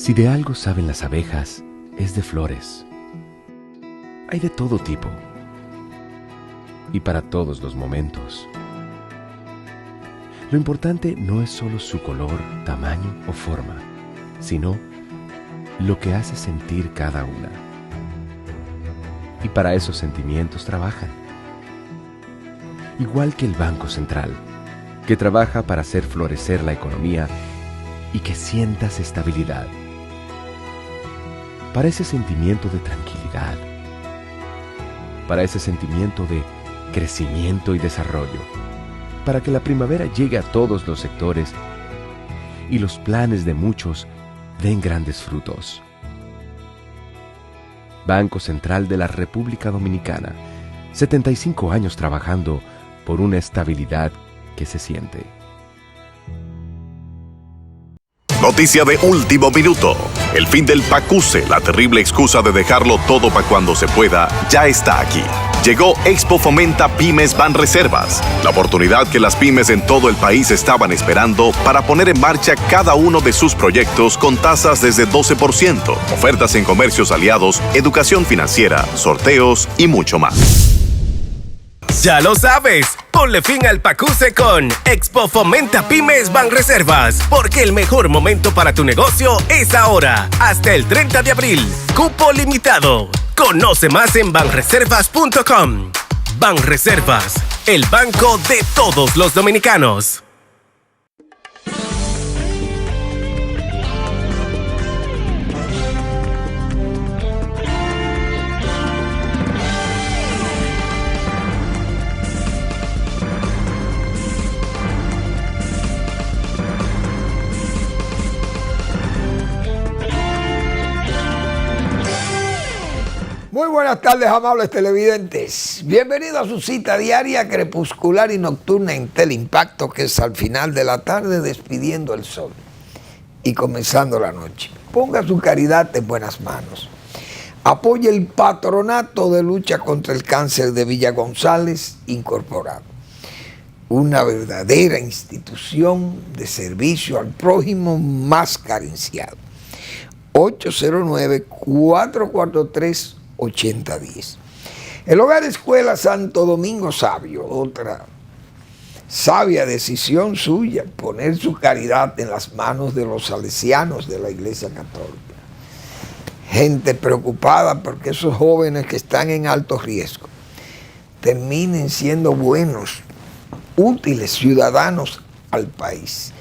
Si de algo saben las abejas, es de flores. Hay de todo tipo y para todos los momentos. Lo importante no es solo su color, tamaño o forma, sino lo que hace sentir cada una. Y para esos sentimientos trabajan. Igual que el Banco Central, que trabaja para hacer florecer la economía y que sientas estabilidad. Para ese sentimiento de tranquilidad. Para ese sentimiento de crecimiento y desarrollo. Para que la primavera llegue a todos los sectores y los planes de muchos den grandes frutos. Banco Central de la República Dominicana, 75 años trabajando por una estabilidad que se siente. Noticia de último minuto. El fin del PACUSE, la terrible excusa de dejarlo todo para cuando se pueda, ya está aquí. Llegó Expo Fomenta Pymes Banreservas, la oportunidad que las pymes en todo el país estaban esperando para poner en marcha cada uno de sus proyectos con tasas desde 12%, ofertas en comercios aliados, educación financiera, sorteos y mucho más. Ya lo sabes, ponle fin al PACUSE con Expo Fomenta Pymes Banreservas, porque el mejor momento para tu negocio es ahora, hasta el 30 de abril. Cupo limitado. Conoce más en banreservas.com. Banreservas, el banco de todos los dominicanos. Muy buenas tardes, amables televidentes. Bienvenidos a su cita diaria, crepuscular y nocturna en Teleimpacto, que es al final de la tarde despidiendo el sol y comenzando la noche. Ponga su caridad en buenas manos. Apoye el Patronato de Lucha contra el Cáncer de Villa González Incorporado. Una verdadera institución de servicio al prójimo más carenciado. 809-443-8010. El Hogar Escuela Santo Domingo Sabio, otra sabia decisión suya, poner su caridad en las manos de los salesianos de la Iglesia Católica. Gente preocupada porque esos jóvenes que están en alto riesgo terminen siendo buenos, útiles ciudadanos al país.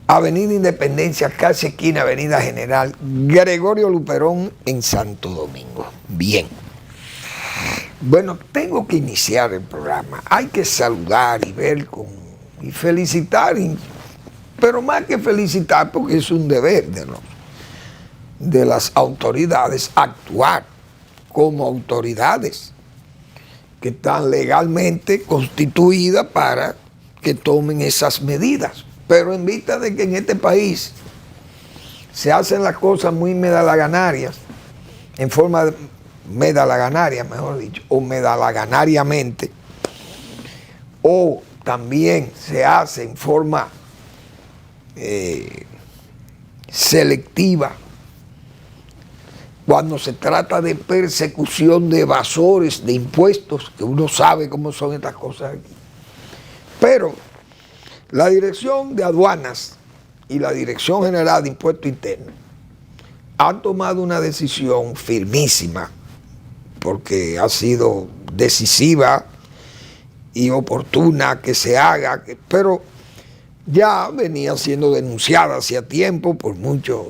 Avenida Independencia, casi esquina Avenida General Gregorio Luperón en Santo Domingo. Bien. Bueno, tengo que iniciar el programa. Hay que saludar y ver y felicitar, pero más que felicitar, porque es un deber de las autoridades actuar como autoridades que están legalmente constituidas para que tomen esas medidas. Pero en vista de que en este país se hacen las cosas muy medalaganarias, en forma de medalaganaria, mejor dicho, o medalaganariamente, o también se hace en forma selectiva, cuando se trata de persecución de evasores de impuestos, que uno sabe cómo son estas cosas aquí. Pero la Dirección de Aduanas y la Dirección General de Impuestos Internos han tomado una decisión firmísima, porque ha sido decisiva y oportuna que se haga, pero ya venía siendo denunciada hacía tiempo por muchos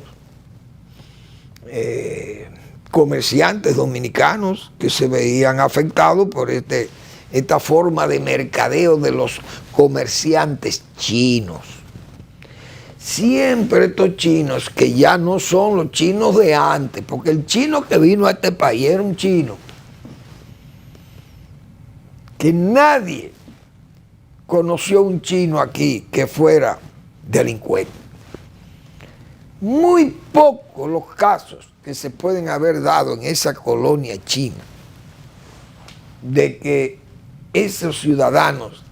comerciantes dominicanos que se veían afectados por esta forma de mercadeo de los comerciantes chinos. Siempre estos chinos que ya no son los chinos de antes, porque el chino que vino a este país era un chino que nadie conoció un chino aquí que fuera delincuente. Muy pocos los casos que se pueden haber dado en esa colonia china de que esos ciudadanos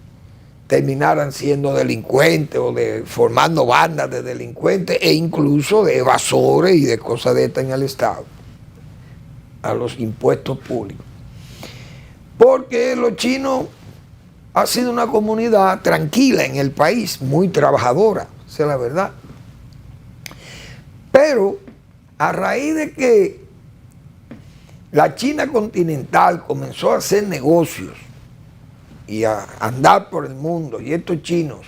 terminaran siendo delincuentes o formando bandas de delincuentes e incluso de evasores y de cosas de estas en el Estado, a los impuestos públicos. Porque los chinos ha sido una comunidad tranquila en el país, muy trabajadora, esa es la verdad. Pero a raíz de que la China continental comenzó a hacer negocios y a andar por el mundo, y estos chinos,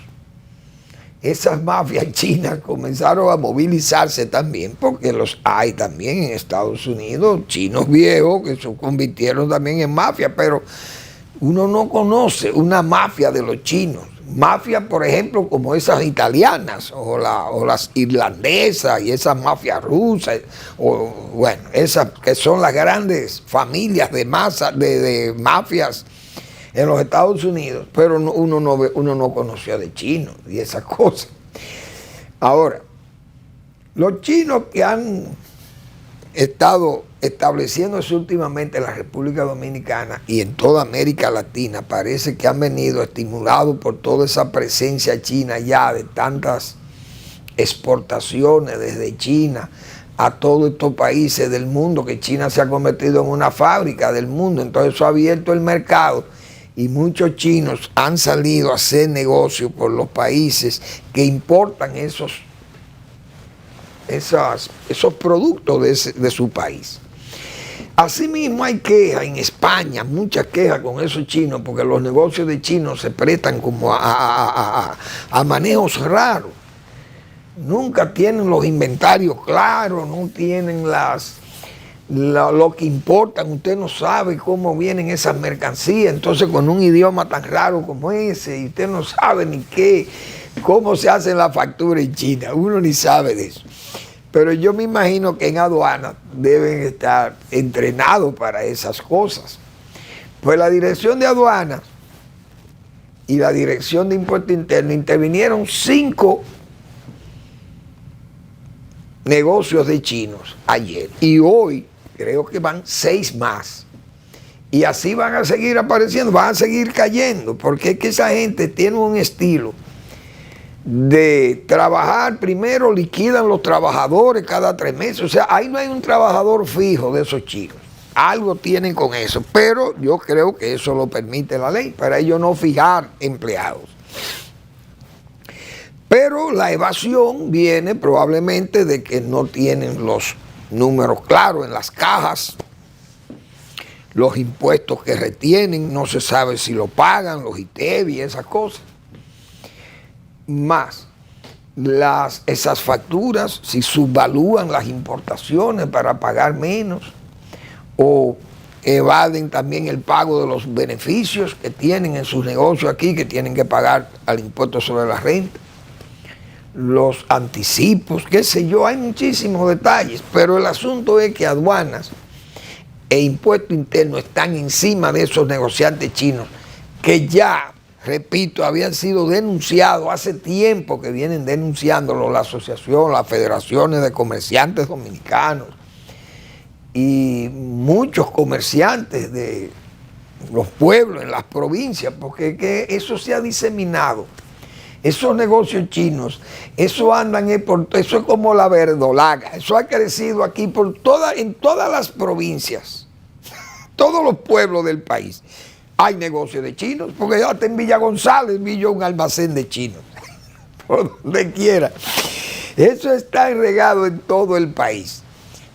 esas mafias chinas comenzaron a movilizarse también, porque los hay también en Estados Unidos, chinos viejos que se convirtieron también en mafia, pero uno no conoce una mafia de los chinos. Mafias, por ejemplo, como esas italianas o las irlandesas y esas mafias rusas, o bueno, esas que son las grandes familias de mafias en los Estados Unidos, pero uno no conocía de chinos y esas cosas. Ahora, los chinos que han estado estableciéndose últimamente en la República Dominicana y en toda América Latina, parece que han venido estimulados por toda esa presencia china ya de tantas exportaciones desde China a todos estos países del mundo, que China se ha convertido en una fábrica del mundo. Entonces eso ha abierto el mercado y muchos chinos han salido a hacer negocio por los países que importan esos productos de su país. Asimismo hay quejas en España, muchas quejas con esos chinos, porque los negocios de chinos se prestan como a manejos raros. Nunca tienen los inventarios claros, no tienen lo que importan, usted no sabe cómo vienen esas mercancías, entonces con un idioma tan raro como ese, y usted no sabe ni cómo se hace la factura en China, uno ni sabe de eso. Pero yo me imagino que en aduanas deben estar entrenados para esas cosas. Pues la Dirección de Aduanas y la Dirección de Impuestos Internos intervinieron 5 negocios de chinos ayer. Y hoy creo que van 6 más. Y así van a seguir apareciendo, van a seguir cayendo, porque es que esa gente tiene un estilo de trabajar. Primero liquidan los trabajadores cada 3 meses, o sea, ahí no hay un trabajador fijo de esos chinos, algo tienen con eso, pero yo creo que eso lo permite la ley, para ellos no fijar empleados. Pero la evasión viene probablemente de que no tienen los números claros en las cajas, los impuestos que retienen, no se sabe si lo pagan, los ITEVI y esas cosas. Más esas facturas, si subvalúan las importaciones para pagar menos, o evaden también el pago de los beneficios que tienen en sus negocios aquí, que tienen que pagar al impuesto sobre la renta, los anticipos, qué sé yo, hay muchísimos detalles, pero el asunto es que aduanas e impuesto interno están encima de esos negociantes chinos que ya, repito, habían sido denunciados hace tiempo, que vienen denunciándolo la asociación, las federaciones de comerciantes dominicanos y muchos comerciantes de los pueblos, en las provincias, porque que eso se ha diseminado. Esos negocios chinos, eso eso es como la verdolaga, eso ha crecido aquí en todas las provincias, todos los pueblos del país. Hay negocios de chinos, porque hasta en Villa González vi yo un almacén de chinos, por donde quiera. Eso está regado en todo el país.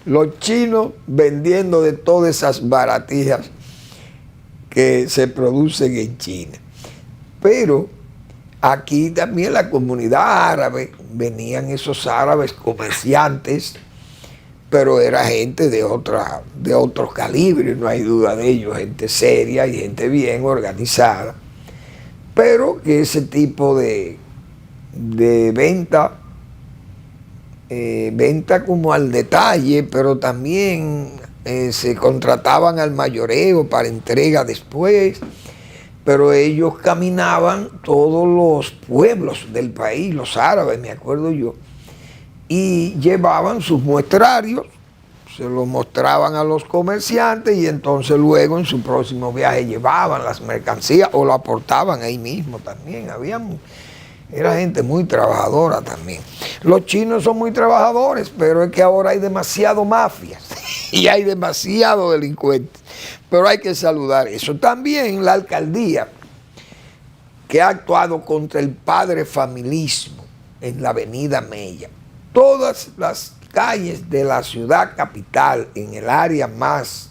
Los chinos vendiendo de todas esas baratijas que se producen en China. Pero aquí también la comunidad árabe, venían esos árabes comerciantes, pero era gente de otro calibre, no hay duda de ello, gente seria y gente bien organizada, pero que ese tipo de venta como al detalle, pero también se contrataban al mayoreo para entrega después, pero ellos caminaban todos los pueblos del país, los árabes, me acuerdo yo, y llevaban sus muestrarios, se lo mostraban a los comerciantes y entonces luego en su próximo viaje llevaban las mercancías o lo aportaban ahí mismo también. Era gente muy trabajadora también. Los chinos son muy trabajadores, pero es que ahora hay demasiado mafias y hay demasiado delincuentes. Pero hay que saludar eso. También la alcaldía, que ha actuado contra el padre familismo en la avenida Mella. Todas las calles de la ciudad capital, en el área más,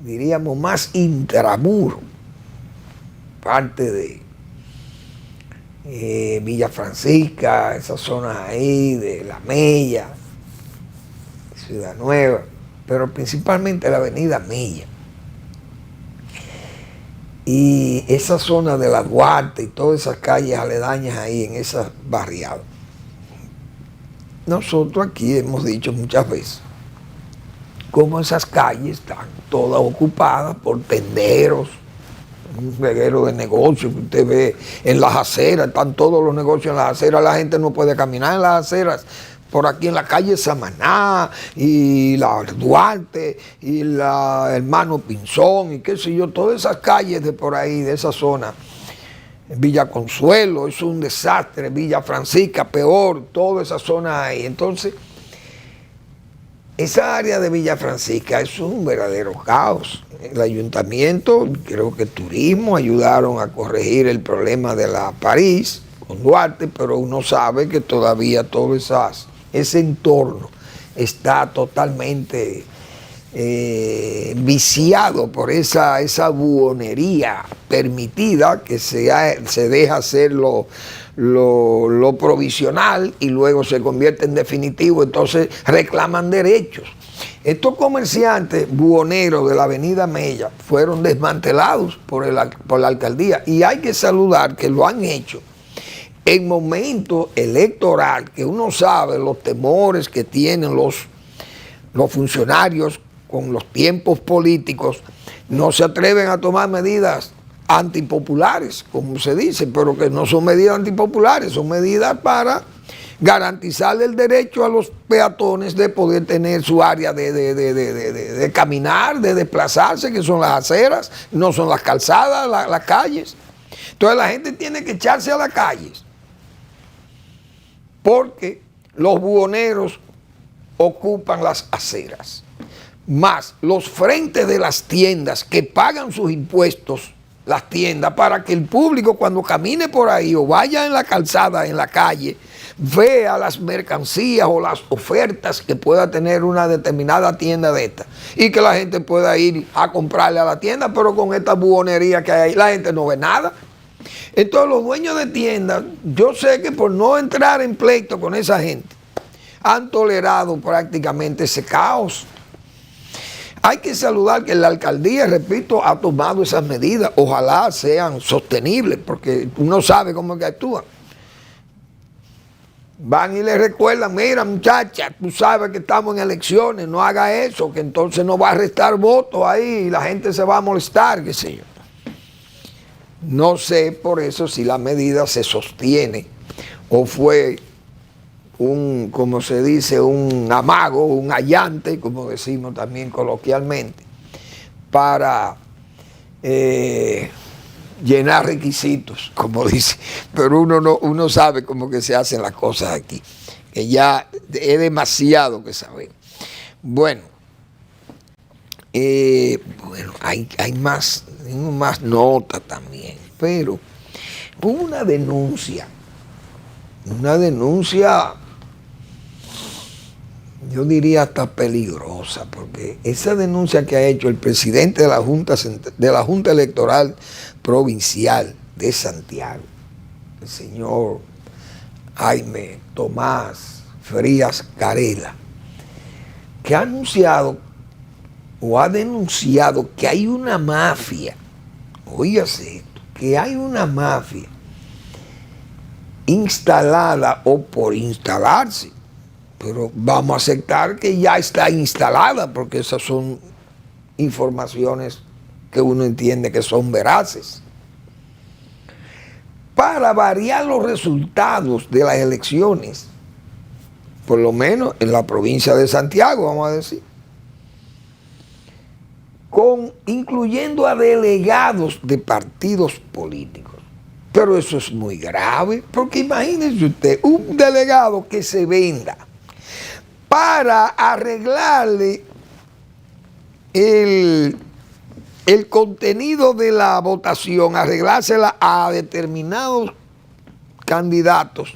diríamos, más intramuro, parte de Villa Francisca, esas zonas ahí, de La Mella, Ciudad Nueva, pero principalmente la avenida Mella. Y esa zona de la Duarte y todas esas calles aledañas ahí en esas barriadas. Nosotros aquí hemos dicho muchas veces cómo esas calles están todas ocupadas por tenderos, un reguero de negocios que usted ve en las aceras, están todos los negocios en las aceras, la gente no puede caminar en las aceras. Por aquí en la calle Samaná y la Duarte y la Hermano Pinzón y qué sé yo, todas esas calles de por ahí, de esa zona. Villa Consuelo, es un desastre, Villa Francisca, peor, toda esa zona ahí. Entonces, esa área de Villa Francisca es un verdadero caos. El ayuntamiento, creo que el turismo ayudaron a corregir el problema de la París con Duarte, pero uno sabe que todavía todo ese entorno está totalmente viciado por esa buhonería permitida que se deja hacer lo provisional y luego se convierte en definitivo, entonces reclaman derechos. Estos comerciantes buhoneros de la avenida Mella fueron desmantelados por la alcaldía y hay que saludar que lo han hecho en momento electoral, que uno sabe los temores que tienen los funcionarios con los tiempos políticos, no se atreven a tomar medidas antipopulares, como se dice, pero que no son medidas antipopulares, son medidas para garantizar el derecho a los peatones de poder tener su área de caminar, de desplazarse, que son las aceras, no son las calzadas, las calles. Entonces la gente tiene que echarse a las calles, porque los buhoneros ocupan las aceras, más los frentes de las tiendas que pagan sus impuestos, las tiendas, para que el público cuando camine por ahí o vaya en la calzada, en la calle, vea las mercancías o las ofertas que pueda tener una determinada tienda de esta y que la gente pueda ir a comprarle a la tienda, pero con esta buhonería que hay ahí, la gente no ve nada. Entonces los dueños de tiendas, yo sé que por no entrar en pleito con esa gente, han tolerado prácticamente ese caos. Hay que saludar que la alcaldía, repito, ha tomado esas medidas, ojalá sean sostenibles, porque uno sabe cómo es que actúan. Van y le recuerdan, mira muchacha, tú sabes que estamos en elecciones, no haga eso, que entonces no va a restar votos ahí y la gente se va a molestar, qué sé yo. No sé por eso si la medida se sostiene o fue un, como se dice, un amago, un allante, como decimos también coloquialmente, para llenar requisitos, como dice, pero uno sabe cómo que se hacen las cosas aquí, que ya es demasiado que sabemos. Bueno, hay más notas también, pero hubo una denuncia, yo diría hasta peligrosa, porque esa denuncia que ha hecho el presidente de la Junta Electoral Provincial de Santiago, el señor Jaime Tomás Frías Carela, que ha anunciado o ha denunciado que hay una mafia, oígase esto, que hay una mafia instalada o por instalarse, pero vamos a aceptar que ya está instalada, porque esas son informaciones que uno entiende que son veraces, para variar los resultados de las elecciones por lo menos en la provincia de Santiago, vamos a decir, incluyendo a delegados de partidos políticos. Pero eso es muy grave, porque imagínense usted, un delegado que se venda para arreglarle el contenido de la votación, arreglársela a determinados candidatos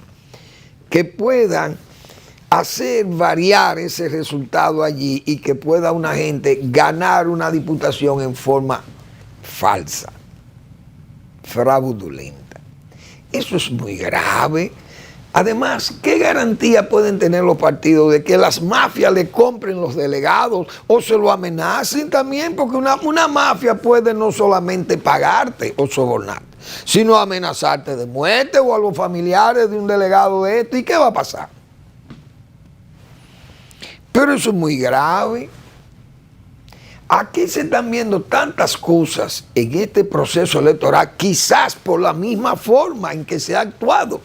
que puedan hacer variar ese resultado allí y que pueda una gente ganar una diputación en forma falsa, fraudulenta. Eso es muy grave. Además, ¿qué garantía pueden tener los partidos de que las mafias le compren los delegados o se lo amenacen también? Porque una mafia puede no solamente pagarte o sobornarte, sino amenazarte de muerte o a los familiares de un delegado de esto. ¿Y qué va a pasar? Pero eso es muy grave. Aquí se están viendo tantas cosas en este proceso electoral, quizás por la misma forma en que se ha actuado.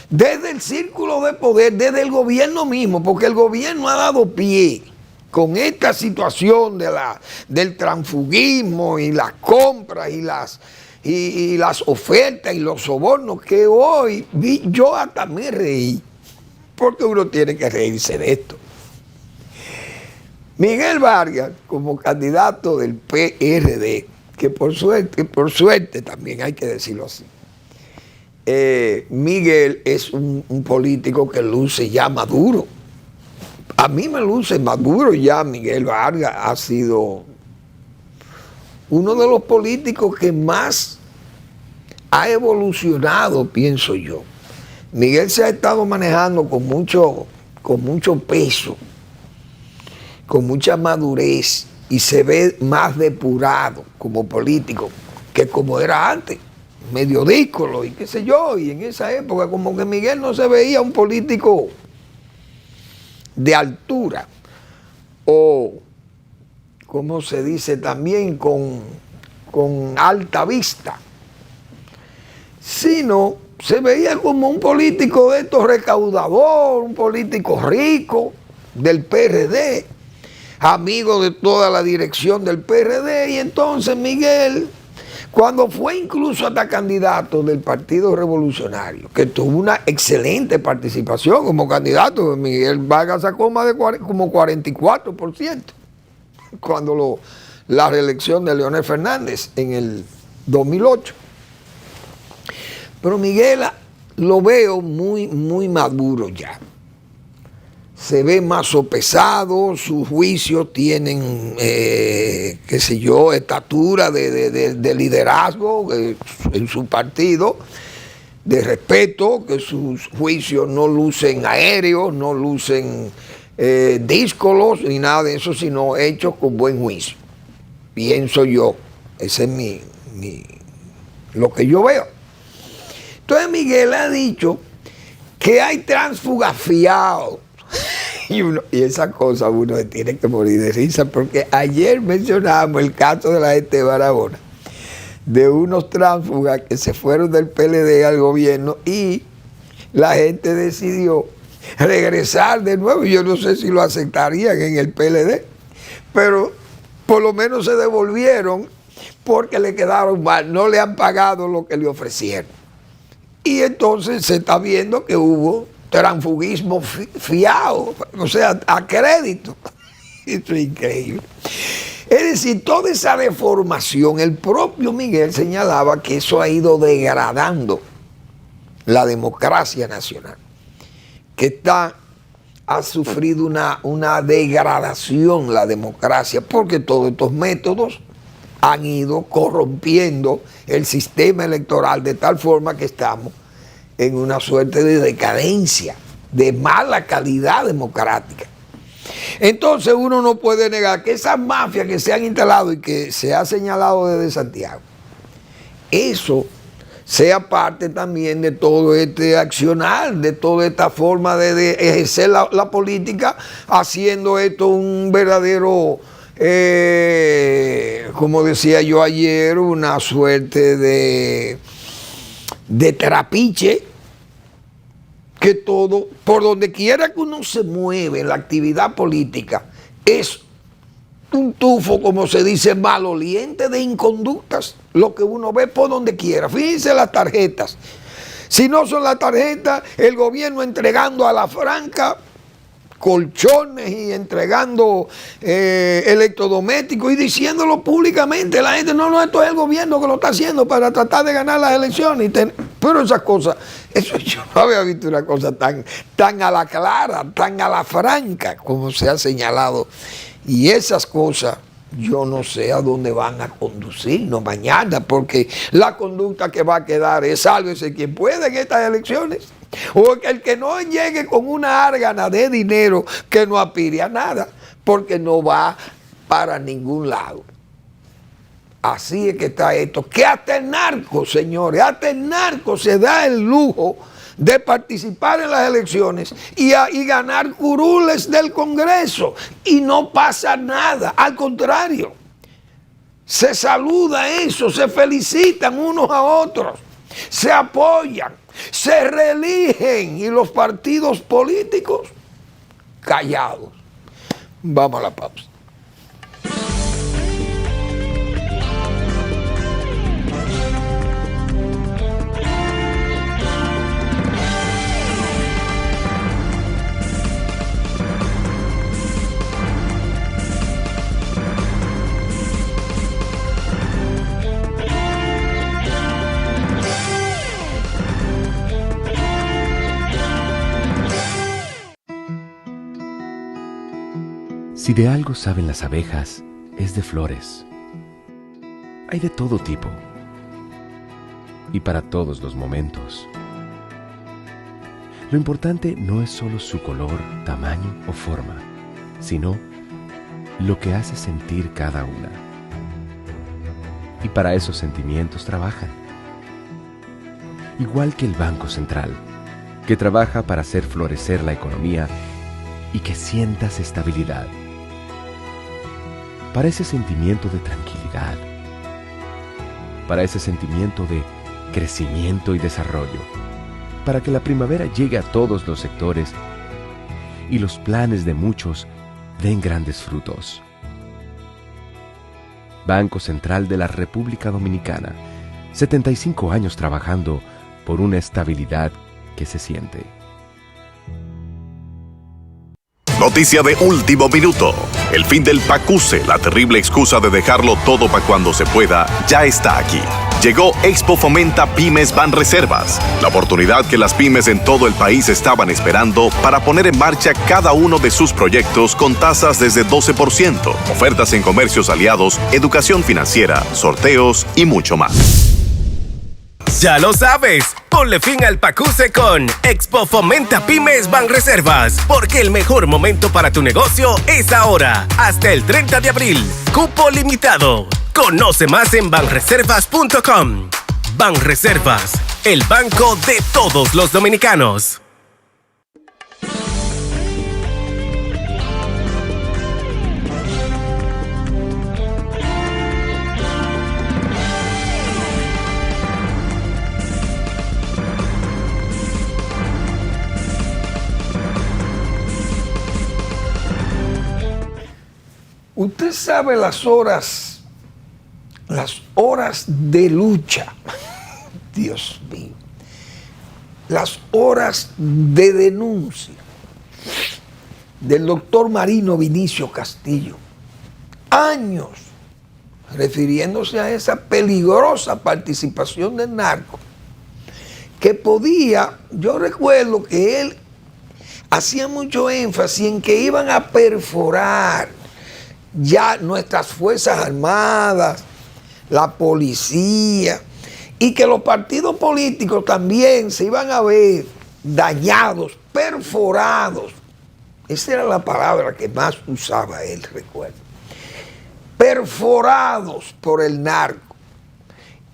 Desde el círculo de poder, desde el gobierno mismo, porque el gobierno ha dado pie con esta situación del transfugismo y las compras y las ofertas y los sobornos, que hoy yo hasta me reí, porque uno tiene que reírse de esto. Miguel Vargas, como candidato del PRD, que por suerte también hay que decirlo así, Miguel es un político que luce ya maduro. A mí me luce maduro ya. Miguel Vargas ha sido uno de los políticos que más ha evolucionado, pienso yo. Miguel se ha estado manejando con mucho peso, con mucha madurez, y se ve más depurado como político que como era antes, medio díscolo y qué sé yo. Y en esa época como que Miguel no se veía un político de altura, o como se dice también con alta vista, sino se veía como un político de estos recaudador, un político rico del PRD, amigo de toda la dirección del PRD. Y entonces Miguel, cuando fue incluso hasta candidato del Partido Revolucionario, que tuvo una excelente participación como candidato, Miguel Vargas sacó más de como 44% cuando la reelección de Leonel Fernández en el 2008. Pero Miguel lo veo muy maduro ya. Se ve más sopesado, sus juicios tienen, qué sé yo, estatura de liderazgo en su partido, de respeto, que sus juicios no lucen aéreos, no lucen díscolos ni nada de eso, sino hechos con buen juicio. Pienso yo, ese es lo que yo veo. Entonces Miguel ha dicho que hay tránsfugas fiados. Y esa cosa uno se tiene que morir de risa, porque ayer mencionábamos el caso de la gente de Barahona, de unos tránsfugas que se fueron del PLD al gobierno y la gente decidió regresar de nuevo. Yo no sé si lo aceptarían en el PLD, pero por lo menos se devolvieron porque le quedaron mal, no le han pagado lo que le ofrecieron. Y entonces se está viendo que hubo transfugismo fiado, o sea, a crédito. Esto es increíble. Es decir, toda esa deformación, el propio Miguel señalaba que eso ha ido degradando la democracia nacional, que ha sufrido una degradación la democracia, porque todos estos métodos han ido corrompiendo el sistema electoral de tal forma que estamos en una suerte de decadencia, de mala calidad democrática. Entonces uno no puede negar que esas mafias que se han instalado y que se ha señalado desde Santiago, eso sea parte también de todo este accionar, de toda esta forma de ejercer la política, haciendo esto un verdadero, como decía yo ayer, una suerte de trapiche que todo, por donde quiera que uno se mueve en la actividad política, es un tufo, como se dice, maloliente de inconductas, lo que uno ve por donde quiera. Fíjense las tarjetas. Si no son las tarjetas, el gobierno entregando a la franca colchones y entregando electrodomésticos y diciéndolo públicamente. La gente, no, esto es el gobierno que lo está haciendo para tratar de ganar las elecciones. Pero esas cosas, eso yo no había visto una cosa tan a la clara, tan a la franca, como se ha señalado. Y esas cosas, yo no sé a dónde van a conducirnos mañana, porque la conducta que va a quedar es sálvese quien pueda en estas elecciones. O el que no llegue con una árgana de dinero que no aspire a nada, porque no va para ningún lado. Así es que está esto, que hasta el narco, señores, hasta el narco se da el lujo de participar en las elecciones y ganar curules del Congreso, y no pasa nada, al contrario, se saluda eso, se felicitan unos a otros, se apoyan, se reeligen, y los partidos políticos callados. Vamos a la pausa. Si de algo saben las abejas, es de flores. Hay de todo tipo y para todos los momentos. Lo importante no es solo su color, tamaño o forma, sino lo que hace sentir cada una. Y para esos sentimientos trabajan. Igual que el Banco Central, que trabaja para hacer florecer la economía y que sientas estabilidad. Para ese sentimiento de tranquilidad, para ese sentimiento de crecimiento y desarrollo, para que la primavera llegue a todos los sectores y los planes de muchos den grandes frutos. Banco Central de la República Dominicana, 75 años trabajando por una estabilidad que se siente. Noticia de último minuto. El fin del PACUSE, la terrible excusa de dejarlo todo para cuando se pueda, ya está aquí. Llegó Expo Fomenta Pymes Banreservas, la oportunidad que las pymes en todo el país estaban esperando para poner en marcha cada uno de sus proyectos con tasas desde 12%, ofertas en comercios aliados, educación financiera, sorteos y mucho más. Ya lo sabes, ponle fin al PACUSE con Expo Fomenta Pymes Banreservas, porque el mejor momento para tu negocio es ahora, hasta el 30 de abril. Cupo limitado. Conoce más en banreservas.com. Banreservas, el banco de todos los dominicanos. Usted sabe las horas de lucha, Dios mío, las horas de denuncia del doctor Marino Vinicio Castillo, años refiriéndose a esa peligrosa participación del narco, que podía, yo recuerdo que él hacía mucho énfasis en que iban a perforar ya nuestras Fuerzas Armadas, la policía, y que los partidos políticos también se iban a ver dañados, perforados. Esa era la palabra que más usaba él, recuerdo. Perforados por el narco.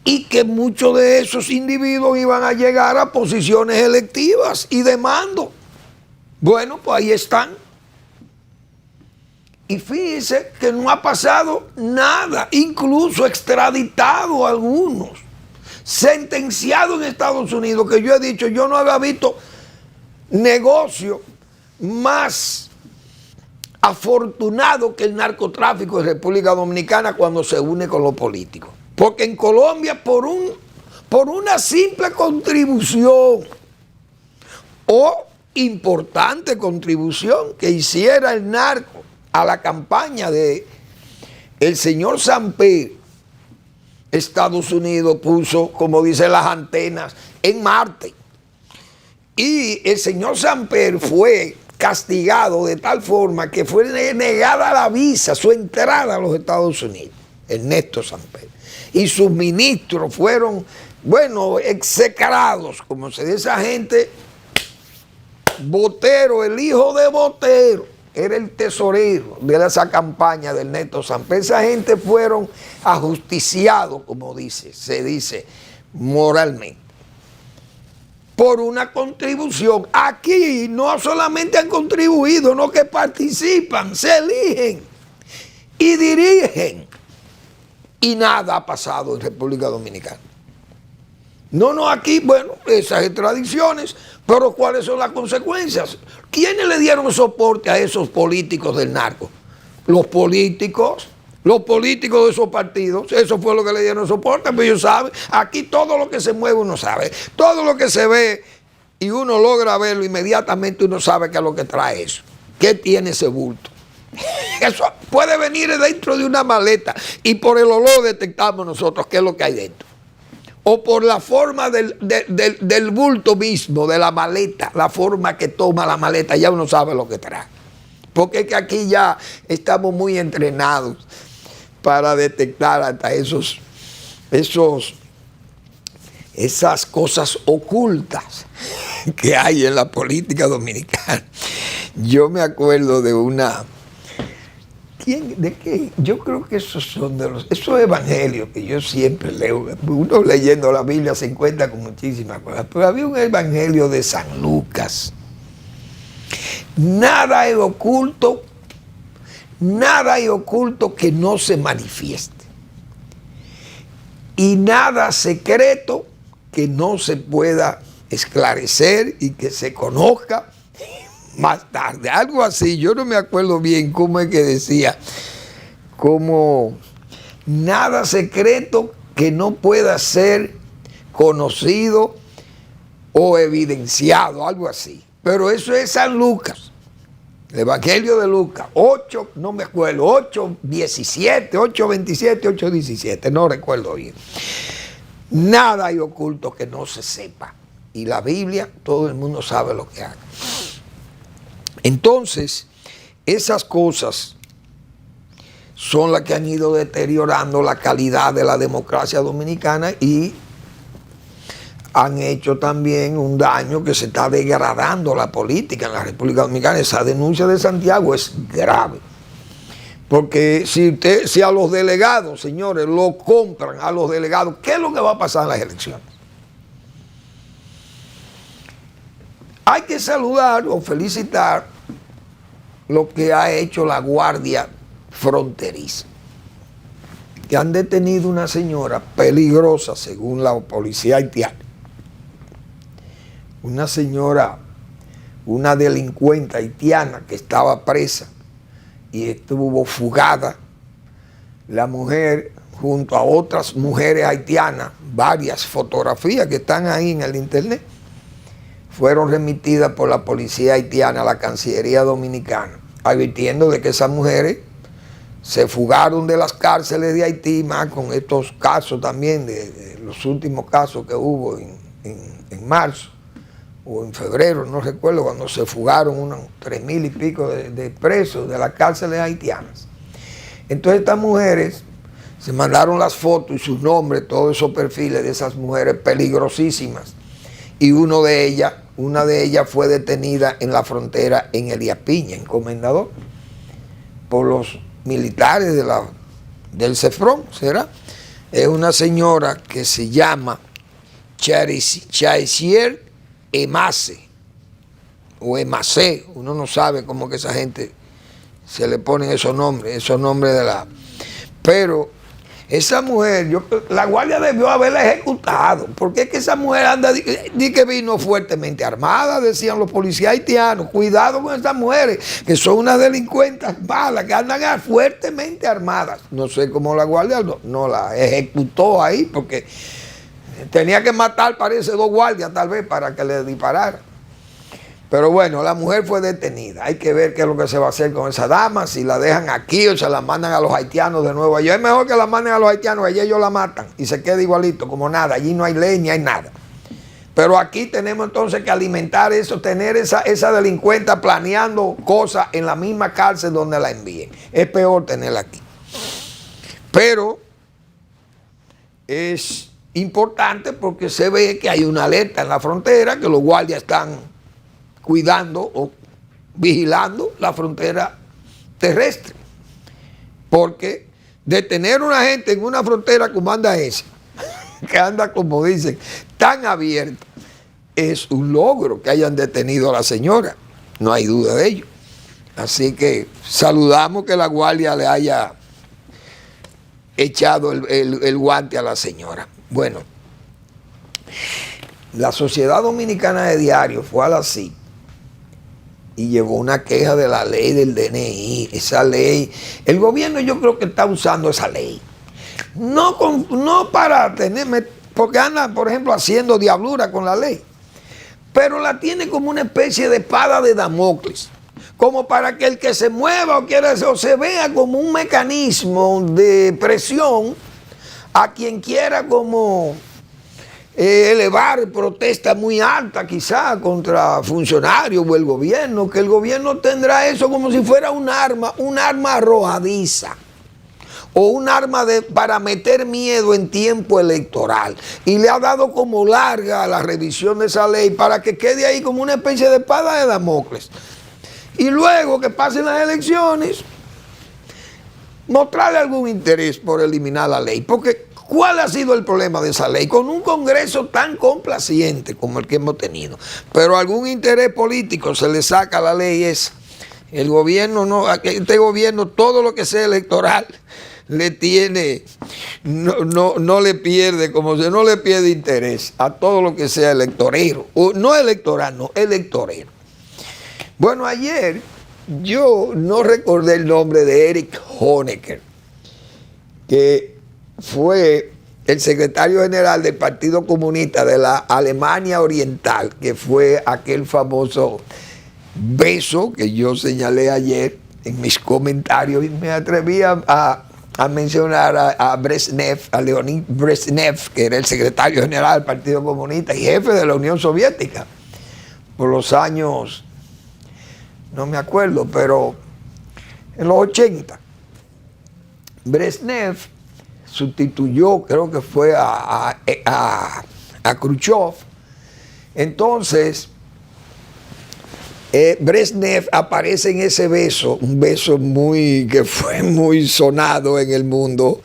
Y que muchos de esos individuos iban a llegar a posiciones electivas y de mando. Bueno, pues ahí están. Y fíjense que no ha pasado nada, incluso extraditado algunos, sentenciado en Estados Unidos, que yo he dicho, yo no había visto negocio más afortunado que el narcotráfico en República Dominicana cuando se une con los políticos. Porque en Colombia, por una simple contribución o importante contribución que hiciera el narco a la campaña de el señor Samper, Estados Unidos puso, como dicen las antenas, en Marte. Y el señor Samper fue castigado de tal forma que fue negada la visa, su entrada a los Estados Unidos, Ernesto Samper. Y sus ministros fueron, bueno, execrados, como se dice esa gente. Botero, el hijo de Botero, era el tesorero de esa campaña del Ernesto Samper. Esa gente fueron ajusticiados, como se dice moralmente, por una contribución. Aquí no solamente han contribuido, no, que participan, se eligen y dirigen. Y nada ha pasado en República Dominicana. No, aquí, bueno, esas extradiciones, pero ¿cuáles son las consecuencias? ¿Quiénes le dieron soporte a esos políticos del narco? Los políticos de esos partidos, eso fue lo que le dieron soporte, pero ellos saben, aquí todo lo que se mueve uno sabe, todo lo que se ve y uno logra verlo, inmediatamente uno sabe qué es lo que trae eso, qué tiene ese bulto. Eso puede venir dentro de una maleta y por el olor detectamos nosotros qué es lo que hay dentro. O por la forma del bulto mismo, de la maleta, la forma que toma la maleta, ya uno sabe lo que trae. Porque es que aquí ya estamos muy entrenados para detectar hasta esas cosas ocultas que hay en la política dominicana. Yo me acuerdo de una... ¿De qué? Yo creo que esos evangelios que yo siempre leo. Uno leyendo la Biblia se encuentra con muchísimas cosas, pero había un evangelio de San Lucas. Nada hay oculto que no se manifieste. Y nada secreto que no se pueda esclarecer y que se conozca más tarde, algo así. Yo no me acuerdo bien cómo es que decía, como nada secreto que no pueda ser conocido o evidenciado, algo así. Pero eso es San Lucas, el Evangelio de Lucas, 8, no me acuerdo, 8:17, 8:27, 8:17, no recuerdo bien. Nada hay oculto que no se sepa. Y la Biblia, todo el mundo sabe lo que haga. Entonces, esas cosas son las que han ido deteriorando la calidad de la democracia dominicana y han hecho también un daño que se está degradando la política en la República Dominicana. Esa denuncia de Santiago es grave. Porque si a los delegados, señores, lo compran a los delegados, ¿qué es lo que va a pasar en las elecciones? Hay que saludar o felicitar lo que ha hecho la Guardia Fronteriza, que han detenido una señora peligrosa según la policía haitiana. Una señora, una delincuente haitiana que estaba presa y estuvo fugada. La mujer, junto a otras mujeres haitianas, varias fotografías que están ahí en el internet, fueron remitidas por la policía haitiana a la Cancillería Dominicana, advirtiendo de que esas mujeres se fugaron de las cárceles de Haití, más con estos casos también, de los últimos casos que hubo en marzo o en febrero, no recuerdo, cuando se fugaron unos 3,000 y pico de presos de las cárceles haitianas. Entonces estas mujeres se mandaron las fotos y sus nombres, todos esos perfiles de esas mujeres peligrosísimas, y una de ellas fue detenida en la frontera en Elías Piña, en Comendador, por los militares del CEFRON, ¿será? Es una señora que se llama Chaisier Emase, o Emase, uno no sabe cómo que esa gente se le ponen esos nombres de la... Pero Esa mujer, la guardia debió haberla ejecutado, porque es que esa mujer anda, di que vino fuertemente armada, decían los policías haitianos. Cuidado con esas mujeres, que son unas delincuentes malas, que andan fuertemente armadas. No sé cómo la guardia no la ejecutó ahí, porque tenía que matar, parece, 2 guardias tal vez para que le disparara. Pero bueno, la mujer fue detenida. Hay que ver qué es lo que se va a hacer con esa dama, si la dejan aquí o se la mandan a los haitianos de nuevo. Allá es mejor que la manden a los haitianos, allá ellos la matan y se queda igualito, como nada. Allí no hay ley ni hay nada. Pero aquí tenemos entonces que alimentar eso, tener esa delincuente planeando cosas en la misma cárcel donde la envíen. Es peor tenerla aquí. Pero es importante porque se ve que hay una alerta en la frontera, que los guardias están cuidando o vigilando la frontera terrestre. Porque detener a una gente en una frontera como anda esa, que anda, como dicen, tan abierta, es un logro que hayan detenido a la señora. No hay duda de ello. Así que saludamos que la guardia le haya echado el guante a la señora. Bueno, la Sociedad Dominicana de Diarios fue a la CIP y llevó una queja de la ley del DNI. Esa ley, el gobierno yo creo que está usando esa ley. No para tenerme, porque anda, por ejemplo, haciendo diablura con la ley, pero la tiene como una especie de espada de Damocles, como para que el que se mueva o se vea como un mecanismo de presión a quien quiera como elevar protesta muy alta quizá contra funcionarios o el gobierno, que el gobierno tendrá eso como si fuera un arma arrojadiza o un arma para meter miedo en tiempo electoral, y le ha dado como larga a la revisión de esa ley para que quede ahí como una especie de espada de Damocles, y luego que pasen las elecciones mostrarle algún interés por eliminar la ley. Porque ¿cuál ha sido el problema de esa ley? Con un Congreso tan complaciente como el que hemos tenido, pero algún interés político se le saca a la ley esa. El gobierno este gobierno, todo lo que sea electoral, le tiene, no le pierde, como si no le pierde interés a todo lo que sea electorero. O no electoral, no, electorero. Bueno, ayer yo no recordé el nombre de Erich Honecker, que fue el secretario general del Partido Comunista de la Alemania Oriental, que fue aquel famoso beso que yo señalé ayer en mis comentarios, y me atreví a mencionar a Brezhnev, a Leonid Brezhnev, que era el secretario general del Partido Comunista y jefe de la Unión Soviética por los años, no me acuerdo, pero en los 80. Brezhnev sustituyó, creo que fue a Khrushchev. Entonces, Brezhnev aparece en ese beso, un beso que fue muy sonado en el mundo,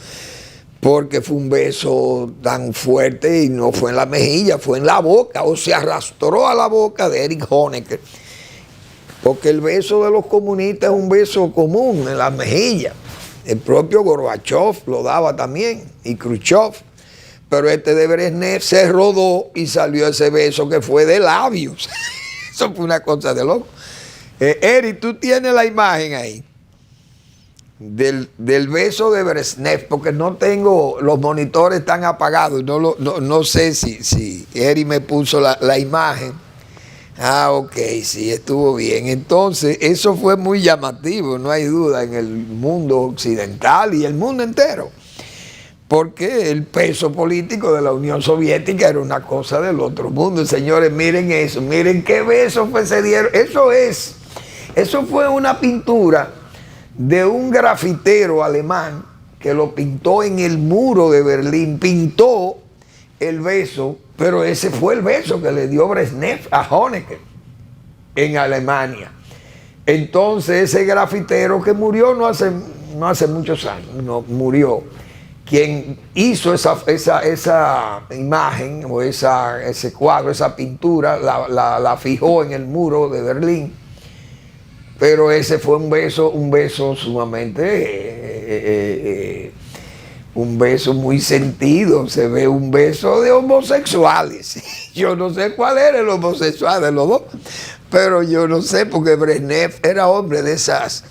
porque fue un beso tan fuerte y no fue en la mejilla, fue en la boca, o se arrastró a la boca de Erich Honecker, porque el beso de los comunistas es un beso común en las mejillas. El propio Gorbachev lo daba también, y Khrushchev. Pero este de Brezhnev se rodó y salió ese beso que fue de labios. Eso fue una cosa de loco. Eri, tú tienes la imagen ahí del beso de Brezhnev, porque no tengo, los monitores están apagados. No sé si Eri me puso la imagen. Ah, ok, sí, estuvo bien. Entonces, eso fue muy llamativo, no hay duda, en el mundo occidental y el mundo entero. Porque el peso político de la Unión Soviética era una cosa del otro mundo. Señores, miren eso, miren qué besos se dieron. Eso fue una pintura de un grafitero alemán que lo pintó en el muro de Berlín. Pintó el beso, pero ese fue el beso que le dio Brezhnev a Honecker en Alemania. Entonces ese grafitero que murió no hace muchos años, no murió, quien hizo esa imagen o ese cuadro, esa pintura, la fijó en el muro de Berlín. Pero ese fue un beso sumamente un beso muy sentido, se ve un beso de homosexuales. Yo no sé cuál era el homosexual de los dos, pero yo no sé, porque Brezhnev era hombre de esas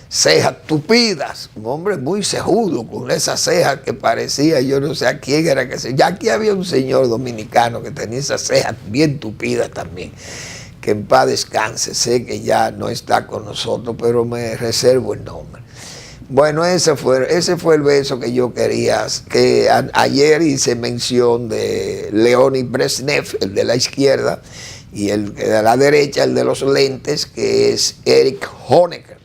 cejas tupidas, un hombre muy cejudo, con esas cejas que parecía, yo no sé a quién era que se... Ya aquí había un señor dominicano que tenía esas cejas bien tupidas también, que en paz descanse, sé que ya no está con nosotros, pero me reservo el nombre. Bueno, ese fue el beso que yo quería, que ayer hice mención de Leonid Brezhnev, el de la izquierda, y el de la derecha, el de los lentes, que es Erich Honecker.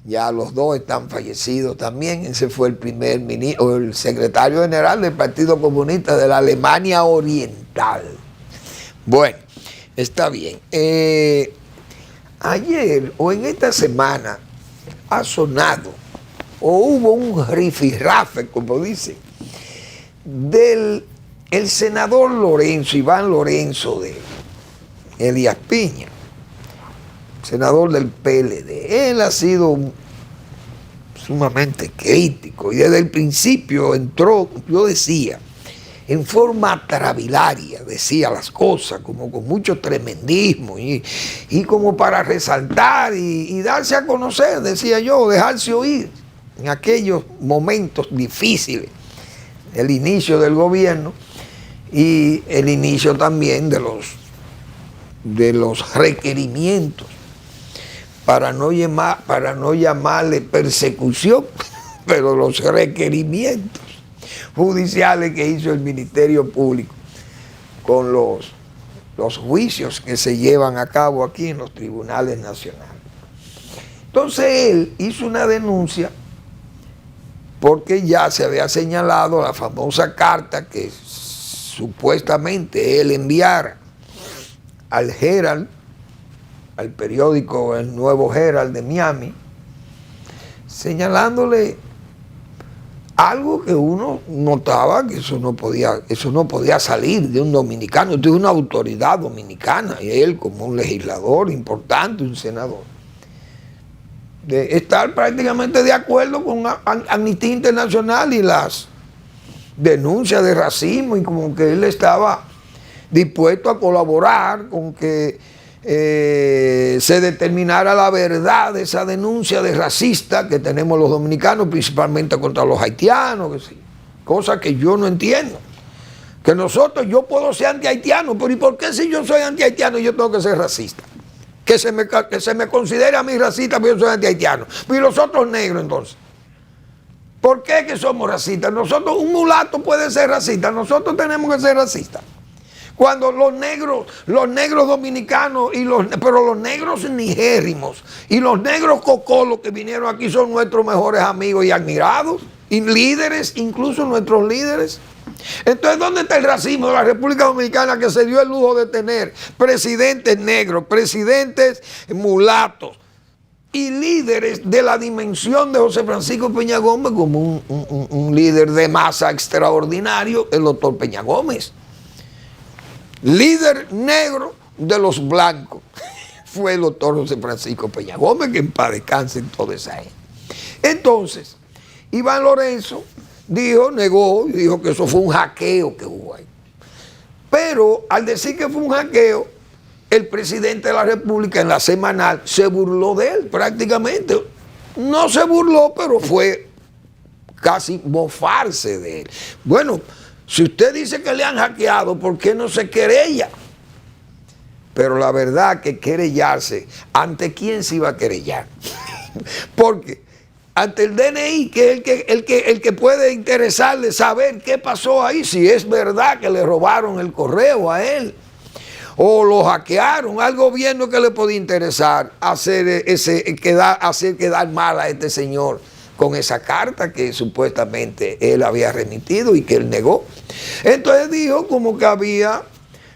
Ya los dos están fallecidos también. Ese fue el primer ministro, el secretario general del Partido Comunista de la Alemania Oriental. Bueno, está bien. Ayer o en esta semana ha sonado, o hubo un rifirrafe, como dicen, del el senador Lorenzo, Iván Lorenzo de Elías Piña, senador del PLD. Él ha sido sumamente crítico y desde el principio entró, yo decía, en forma travilaria, decía las cosas como con mucho tremendismo y como para resaltar y darse a conocer, decía yo, dejarse oír en aquellos momentos difíciles, el inicio del gobierno y el inicio también de los requerimientos, para no llamarle persecución, pero los requerimientos judiciales que hizo el Ministerio Público con los juicios que se llevan a cabo aquí en los tribunales nacionales. Entonces él hizo una denuncia porque ya se había señalado la famosa carta que supuestamente él enviara al Herald, al periódico El Nuevo Herald de Miami, señalándole algo que uno notaba que eso no podía salir de un dominicano, de una autoridad dominicana, y él como un legislador importante, un senador, de estar prácticamente de acuerdo con Amnistía Internacional y las denuncias de racismo, y como que él estaba dispuesto a colaborar con que se determinara la verdad de esa denuncia de racista que tenemos los dominicanos, principalmente contra los haitianos, que sí, cosa que yo no entiendo. Que yo puedo ser anti-haitiano, pero ¿y por qué si yo soy anti-haitiano yo tengo que ser racista? Que se me considere a mí racista porque yo soy anti-haitiano. ¿Y los otros negros entonces? ¿Por qué que somos racistas? Nosotros, un mulato puede ser racista, nosotros tenemos que ser racistas. Cuando los negros dominicanos, pero los negros nigérimos y los negros cocolos que vinieron aquí son nuestros mejores amigos y admirados, y líderes, incluso nuestros líderes. Entonces, ¿dónde está el racismo de la República Dominicana, que se dio el lujo de tener presidentes negros, presidentes mulatos y líderes de la dimensión de José Francisco Peña Gómez, como un líder de masa extraordinario, el doctor Peña Gómez? Líder negro de los blancos fue el doctor José Francisco Peña Gómez, que en paz descanse en toda esa gente. Entonces, Iván Lorenzo negó que eso fue un hackeo que hubo ahí. Pero al decir que fue un hackeo, el presidente de la República en la semanal se burló de él prácticamente. No se burló, pero fue casi mofarse de él. Bueno, si usted dice que le han hackeado, ¿por qué no se querella? Pero la verdad que querellarse, ¿ante quién se iba a querellar? Porque ante el DNI, que es el que puede interesarle saber qué pasó ahí, si es verdad que le robaron el correo a él o lo hackearon, al gobierno que le podía interesar hacer quedar mal a este señor con esa carta que supuestamente él había remitido y que él negó. Entonces dijo como que había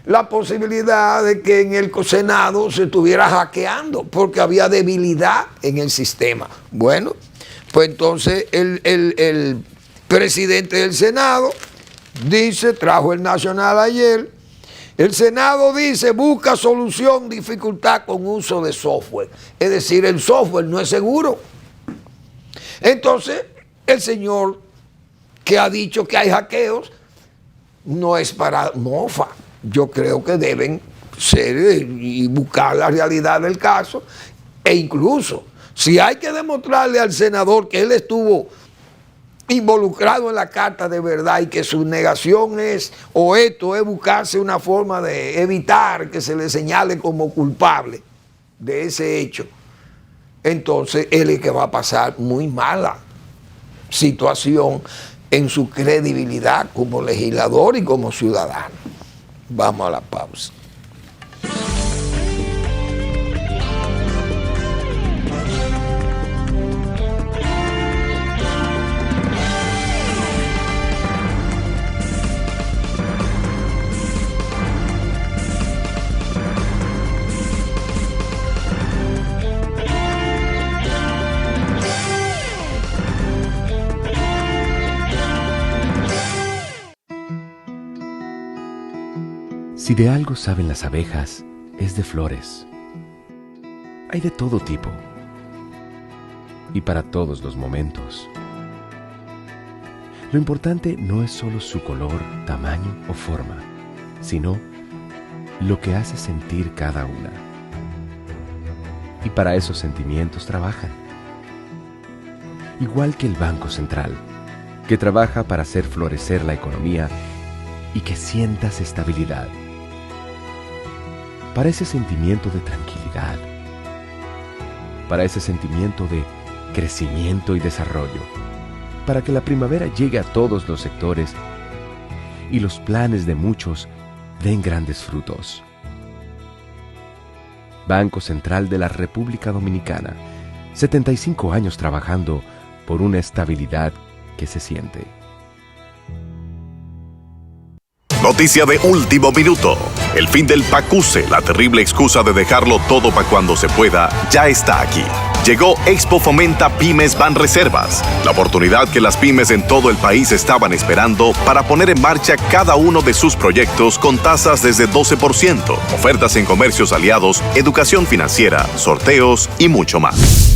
la posibilidad de que en el Senado se estuviera hackeando porque había debilidad en el sistema. Bueno, pues entonces el presidente del Senado dice, trajo el Nacional ayer, el Senado dice, busca solución, dificultad con uso de software. Es decir, el software no es seguro. Entonces, el señor que ha dicho que hay hackeos, no es para mofa. Yo creo que deben ser y buscar la realidad del caso, e incluso si hay que demostrarle al senador que él estuvo involucrado en la carta de verdad y que su negación es, o esto es buscarse una forma de evitar que se le señale como culpable de ese hecho, entonces él es que va a pasar muy mala situación en su credibilidad como legislador y como ciudadano. Vamos a la pausa. Si de algo saben las abejas, es de flores. Hay de todo tipo y para todos los momentos. Lo importante no es solo su color, tamaño o forma, sino lo que hace sentir cada una. Y para esos sentimientos trabajan. Igual que el Banco Central, que trabaja para hacer florecer la economía y que sientas estabilidad. Para ese sentimiento de tranquilidad, para ese sentimiento de crecimiento y desarrollo, para que la primavera llegue a todos los sectores y los planes de muchos den grandes frutos. Banco Central de la República Dominicana, 75 años trabajando por una estabilidad que se siente. Noticia de último minuto. El fin del PACUSE, la terrible excusa de dejarlo todo para cuando se pueda, ya está aquí. Llegó Expo Fomenta Pymes Banreservas, la oportunidad que las pymes en todo el país estaban esperando para poner en marcha cada uno de sus proyectos con tasas desde 12%, ofertas en comercios aliados, educación financiera, sorteos y mucho más.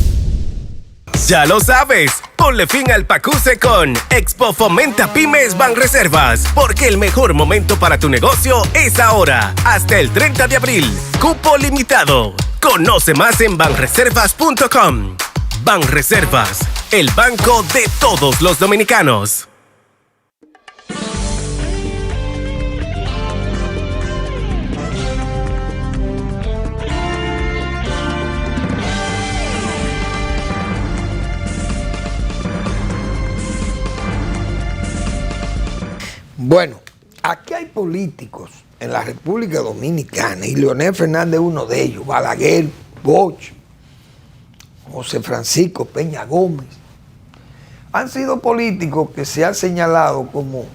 Ya lo sabes, ponle fin al PACUSE con Expo Fomenta Pymes Banreservas, porque el mejor momento para tu negocio es ahora, hasta el 30 de abril. Cupo limitado. Conoce más en banreservas.com. Banreservas, el banco de todos los dominicanos. Bueno, aquí hay políticos en la República Dominicana, y Leonel Fernández es uno de ellos, Balaguer, Bosch, José Francisco Peña Gómez. Han sido políticos que se han señalado como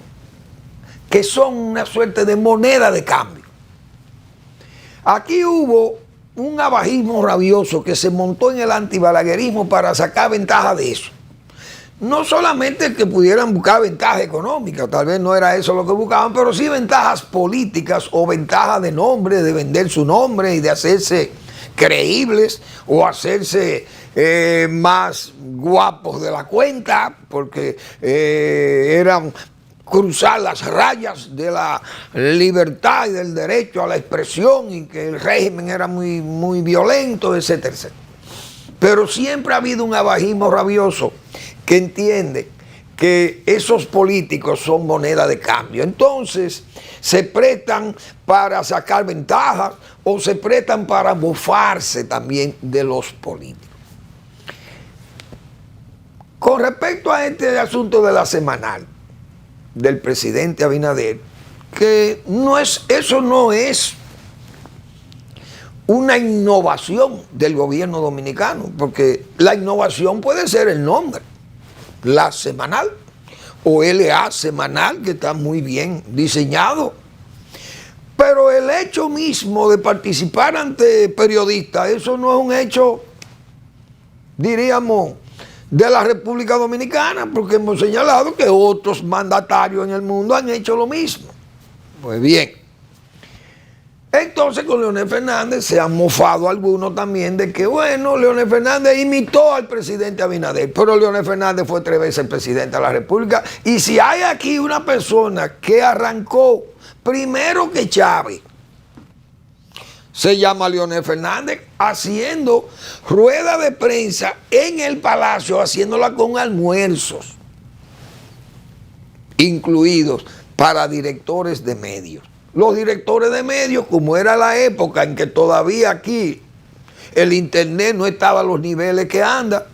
que son una suerte de moneda de cambio. Aquí hubo un abajismo rabioso que se montó en el antibalaguerismo para sacar ventaja de eso. No solamente que pudieran buscar ventaja económica, tal vez no era eso lo que buscaban, pero sí ventajas políticas o ventajas de nombre, de vender su nombre y de hacerse creíbles o hacerse más guapos de la cuenta, porque eran cruzar las rayas de la libertad y del derecho a la expresión y que el régimen era muy violento, etcétera, etcétera. Pero siempre ha habido un abajismo rabioso que entiende que esos políticos son moneda de cambio. Entonces, se prestan para sacar ventajas o se prestan para mofarse también de los políticos. Con respecto a este asunto de la semanal del presidente Abinader, que eso no es una innovación del gobierno dominicano, porque la innovación puede ser el nombre, la semanal o LA semanal, que está muy bien diseñado, pero el hecho mismo de participar ante periodistas, eso no es un hecho, diríamos, de la República Dominicana, porque hemos señalado que otros mandatarios en el mundo han hecho lo mismo. Pues bien, en Entonces con Leonel Fernández se han mofado algunos también de que, bueno, Leonel Fernández imitó al presidente Abinader, pero Leonel Fernández fue 3 veces el presidente de la República. Y si hay aquí una persona que arrancó primero que Chávez, se llama Leonel Fernández, haciendo rueda de prensa en el Palacio, haciéndola con almuerzos incluidos para directores de medios. Los directores de medios, como era la época en que todavía aquí el internet no estaba a los niveles que anda,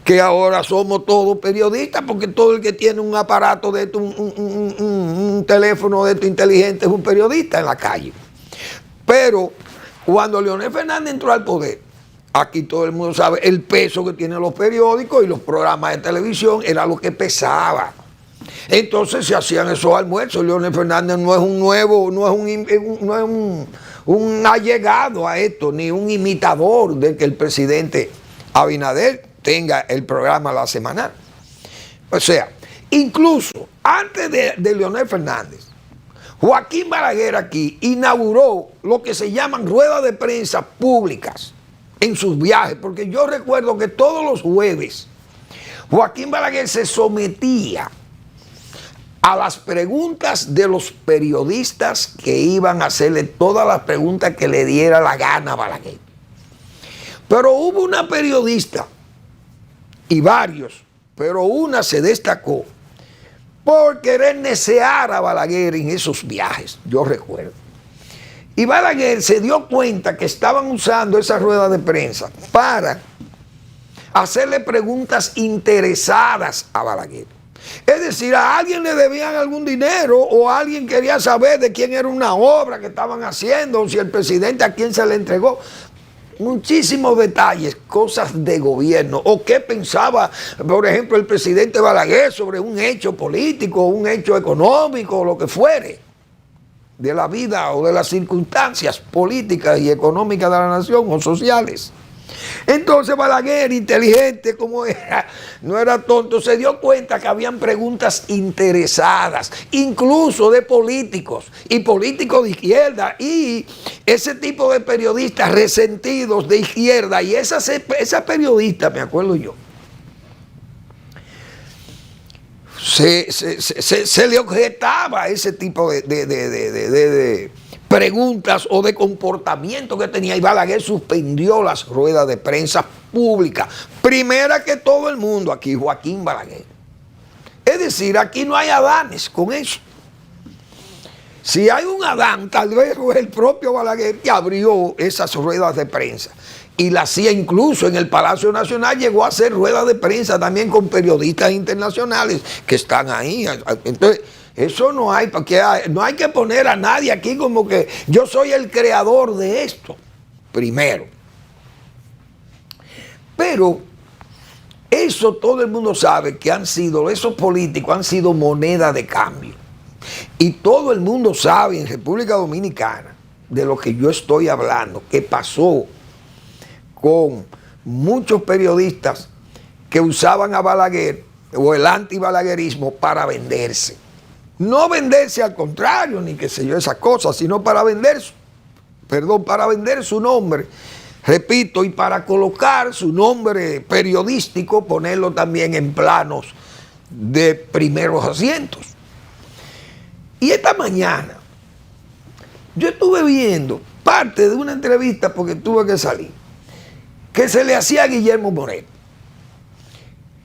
que ahora somos todos periodistas, porque todo el que tiene un aparato de esto, un teléfono de esto inteligente es un periodista en la calle. Pero cuando Leonel Fernández entró al poder, aquí todo el mundo sabe el peso que tienen los periódicos y los programas de televisión, era lo que pesaba. Entonces se hacían esos almuerzos. Leonel Fernández no es un nuevo, no es un allegado a esto, ni un imitador de que el presidente Abinader tenga el programa La Semanal. O sea, incluso antes de Leonel Fernández, Joaquín Balaguer aquí inauguró lo que se llaman ruedas de prensa públicas en sus viajes, porque yo recuerdo que todos los jueves Joaquín Balaguer se sometía a las preguntas de los periodistas que iban a hacerle todas las preguntas que le diera la gana a Balaguer. Pero hubo una periodista, y varios, pero una se destacó por querer necear a Balaguer en esos viajes, yo recuerdo. Y Balaguer se dio cuenta que estaban usando esa rueda de prensa para hacerle preguntas interesadas a Balaguer. Es decir, a alguien le debían algún dinero o alguien quería saber de quién era una obra que estaban haciendo, o si el presidente a quién se le entregó. Muchísimos detalles, cosas de gobierno, o qué pensaba, por ejemplo, el presidente Balaguer sobre un hecho político, un hecho económico, o lo que fuere, de la vida o de las circunstancias políticas y económicas de la nación o sociales. Entonces Balaguer, inteligente como era, no era tonto, se dio cuenta que habían preguntas interesadas, incluso de políticos, y políticos de izquierda, y ese tipo de periodistas resentidos de izquierda, y esa periodista, me acuerdo yo, se le objetaba ese tipo de preguntas o de comportamiento que tenía, y Balaguer suspendió las ruedas de prensa públicas. Primera que todo el mundo aquí, Joaquín Balaguer. Es decir, aquí no hay Adanes con eso. Si hay un Adán, tal vez fue el propio Balaguer que abrió esas ruedas de prensa. Y la hacía incluso en el Palacio Nacional, llegó a hacer ruedas de prensa también con periodistas internacionales que están ahí. Entonces, eso no hay, porque no hay que poner a nadie aquí como que yo soy el creador de esto, primero. Pero eso todo el mundo sabe que esos políticos han sido moneda de cambio. Y todo el mundo sabe en República Dominicana de lo que yo estoy hablando, que pasó con muchos periodistas que usaban a Balaguer o el antibalaguerismo para venderse. No venderse al contrario, ni qué sé yo, esas cosas, sino para vender su nombre, repito, y para colocar su nombre periodístico, ponerlo también en planos de primeros asientos. Y esta mañana yo estuve viendo parte de una entrevista, porque tuve que salir, que se le hacía a Guillermo Moreno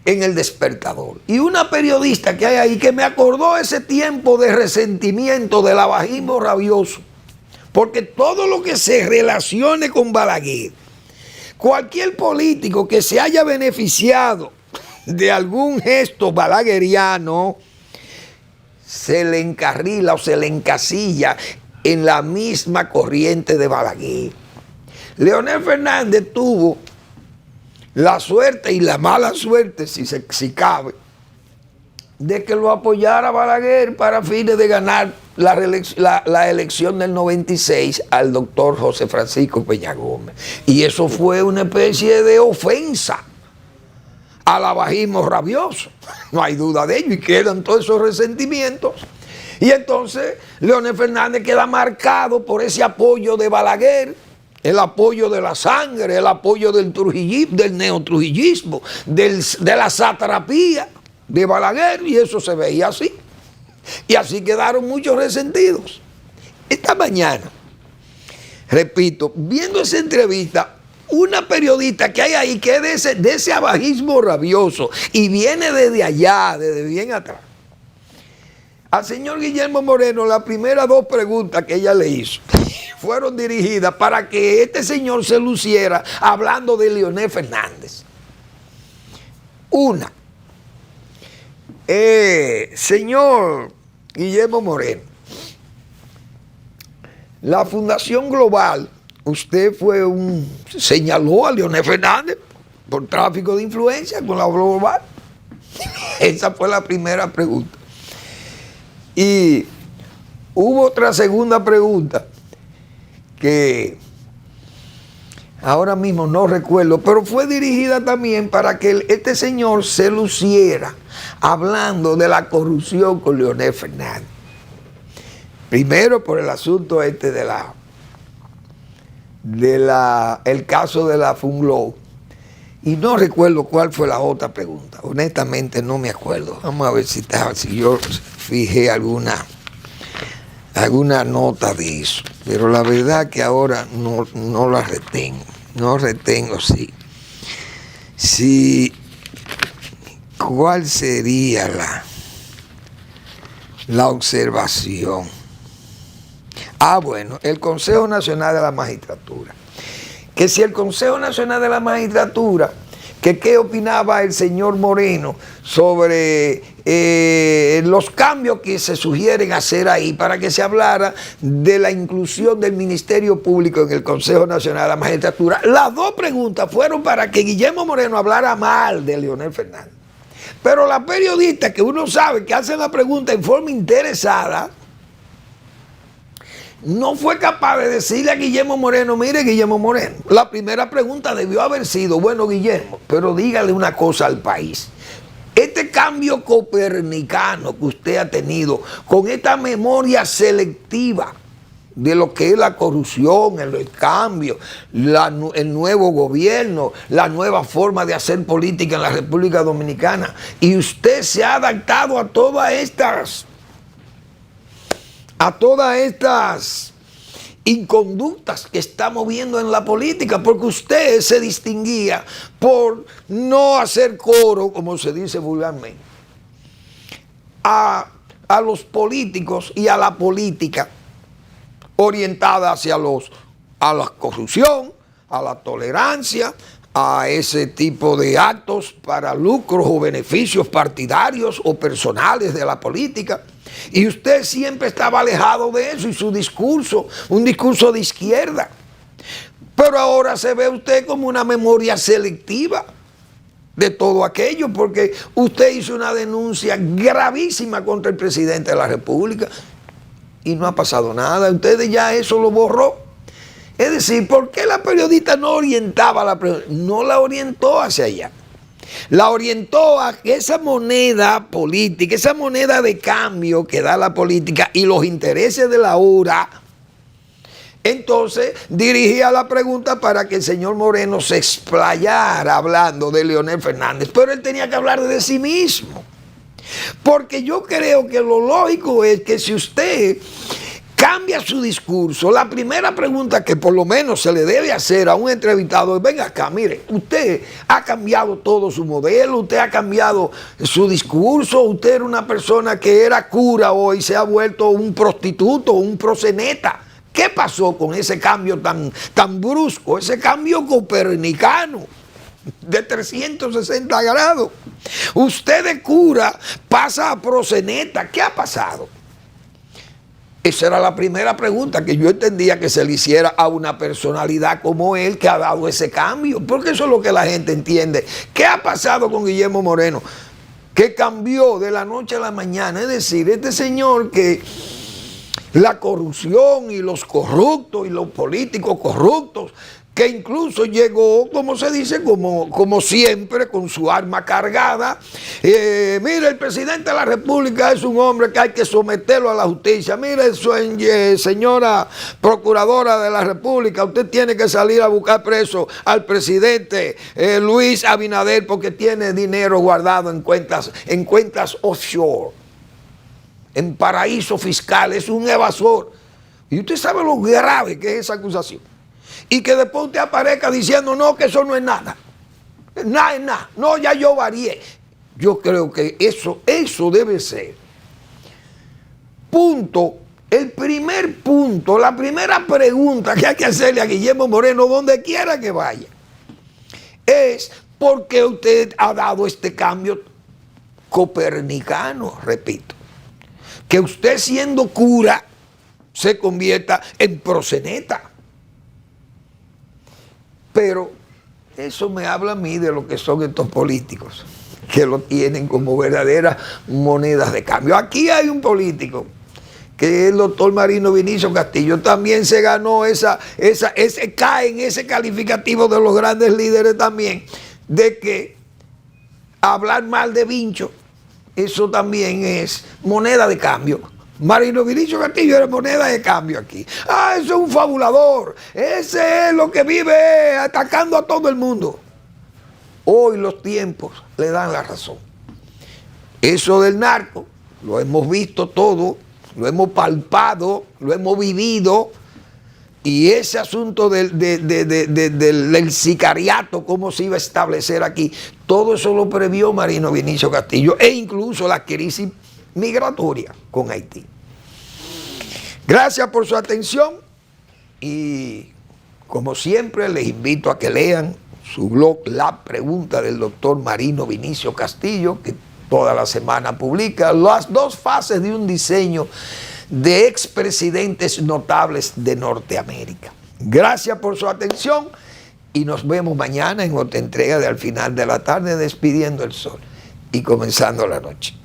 en El Despertador. Y una periodista que hay ahí que me acordó ese tiempo de resentimiento, del abajismo rabioso. Porque todo lo que se relacione con Balaguer, cualquier político que se haya beneficiado de algún gesto balagueriano, se le encarrila o se le encasilla en la misma corriente de Balaguer. Leonel Fernández tuvo la suerte y la mala suerte, si cabe, de que lo apoyara Balaguer para fines de ganar la elección del 96 al doctor José Francisco Peña Gómez. Y eso fue una especie de ofensa al abajismo rabioso. No hay duda de ello, y quedan todos esos resentimientos. Y entonces Leonel Fernández queda marcado por ese apoyo de Balaguer, el apoyo de la sangre, el apoyo del neotrujillismo, de la satrapía de Balaguer, y eso se veía así. Y así quedaron muchos resentidos. Esta mañana, repito, viendo esa entrevista, una periodista que hay ahí que es de ese abajismo rabioso y viene desde allá, desde bien atrás. Al señor Guillermo Moreno, las primeras 2 preguntas que ella le hizo fueron dirigidas para que este señor se luciera hablando de Leonel Fernández. Una, señor Guillermo Moreno, la Fundación Global, usted señaló a Leonel Fernández por tráfico de influencia con la Global. Esa fue la primera pregunta. Y hubo otra segunda pregunta que ahora mismo no recuerdo, pero fue dirigida también para que este señor se luciera hablando de la corrupción con Leonel Fernández. Primero por el asunto el caso de la Funglow. Y no recuerdo cuál fue la otra pregunta. Honestamente no me acuerdo. Vamos a ver si yo fijé alguna nota de eso. Pero la verdad que ahora no la retengo. No retengo, sí. ¿Cuál sería la observación? Bueno, el Consejo Nacional de la Magistratura. Que si el Consejo Nacional de la Magistratura, que qué opinaba el señor Moreno sobre los cambios que se sugieren hacer ahí para que se hablara de la inclusión del Ministerio Público en el Consejo Nacional de la Magistratura. Las 2 preguntas fueron para que Guillermo Moreno hablara mal de Leonel Fernández. Pero la periodista, que uno sabe que hace la pregunta en forma interesada, no fue capaz de decirle a Guillermo Moreno: mire, Guillermo Moreno, la primera pregunta debió haber sido: bueno, Guillermo, pero dígale una cosa al país. Este cambio copernicano que usted ha tenido, con esta memoria selectiva de lo que es la corrupción, el cambio, el nuevo gobierno, la nueva forma de hacer política en la República Dominicana, y usted se ha adaptado a todas estas inconductas que estamos viendo en la política, porque usted se distinguía por no hacer coro, como se dice vulgarmente, a los políticos y a la política orientada hacia a la corrupción, a la tolerancia, a ese tipo de actos para lucros o beneficios partidarios o personales de la política. Y usted siempre estaba alejado de eso, y su discurso, un discurso de izquierda. Pero ahora se ve usted como una memoria selectiva de todo aquello, porque usted hizo una denuncia gravísima contra el presidente de la República y no ha pasado nada. Ustedes ya eso lo borró. Es decir, ¿por qué la periodista no orientaba la pregunta? No la orientó hacia allá. La orientó a que esa moneda política, esa moneda de cambio que da la política y los intereses de la hora. Entonces dirigía la pregunta para que el señor Moreno se explayara hablando de Leonel Fernández, pero él tenía que hablar de sí mismo. Porque yo creo que lo lógico es que si usted cambia su discurso, la primera pregunta que por lo menos se le debe hacer a un entrevistado es: venga acá, mire, usted ha cambiado todo su modelo, usted ha cambiado su discurso, usted era una persona que era cura, hoy se ha vuelto un prostituto, un proxeneta. ¿Qué pasó con ese cambio tan brusco, ese cambio copernicano de 360 grados? Usted de cura pasa a proxeneta. ¿Qué ha pasado? Esa era la primera pregunta que yo entendía que se le hiciera a una personalidad como él, que ha dado ese cambio, porque eso es lo que la gente entiende. ¿Qué ha pasado con Guillermo Moreno? Que cambió de la noche a la mañana. Es decir, este señor que la corrupción y los corruptos y los políticos corruptos que incluso llegó, como se dice, como siempre, con su arma cargada. Mire, el presidente de la República es un hombre que hay que someterlo a la justicia. Mire, señora procuradora de la República, usted tiene que salir a buscar preso al presidente Luis Abinader porque tiene dinero guardado en cuentas offshore, en paraísos fiscales, es un evasor. Y usted sabe lo grave que es esa acusación. Y que después usted aparezca diciendo, no, que eso no es nada. Nada es nada. No, ya yo varié. Yo creo que eso debe ser. Punto. El primer punto, la primera pregunta que hay que hacerle a Guillermo Moreno, donde quiera que vaya, es ¿por qué usted ha dado este cambio copernicano? Repito, que usted siendo cura se convierta en proseneta. Pero eso me habla a mí de lo que son estos políticos, que lo tienen como verdaderas monedas de cambio. Aquí hay un político, que es el doctor Marino Vinicio Castillo, también se ganó cae en ese calificativo de los grandes líderes también, de que hablar mal de Vincho, eso también es moneda de cambio. Marino Vinicio Castillo era moneda de cambio aquí. Ah, eso es un fabulador. Ese es lo que vive atacando a todo el mundo. Hoy los tiempos le dan la razón. Eso del narco, lo hemos visto todo, lo hemos palpado, lo hemos vivido. Y ese asunto del sicariato, cómo se iba a establecer aquí, todo eso lo previó Marino Vinicio Castillo, e incluso la crisis migratoria con Haití. Gracias por su atención y como siempre les invito a que lean su blog La Pregunta del doctor Marino Vinicio Castillo, que toda la semana publica las 2 fases de un diseño de expresidentes notables de Norteamérica. Gracias por su atención y nos vemos mañana en otra entrega de Al Final de la Tarde, despidiendo el sol y comenzando la noche.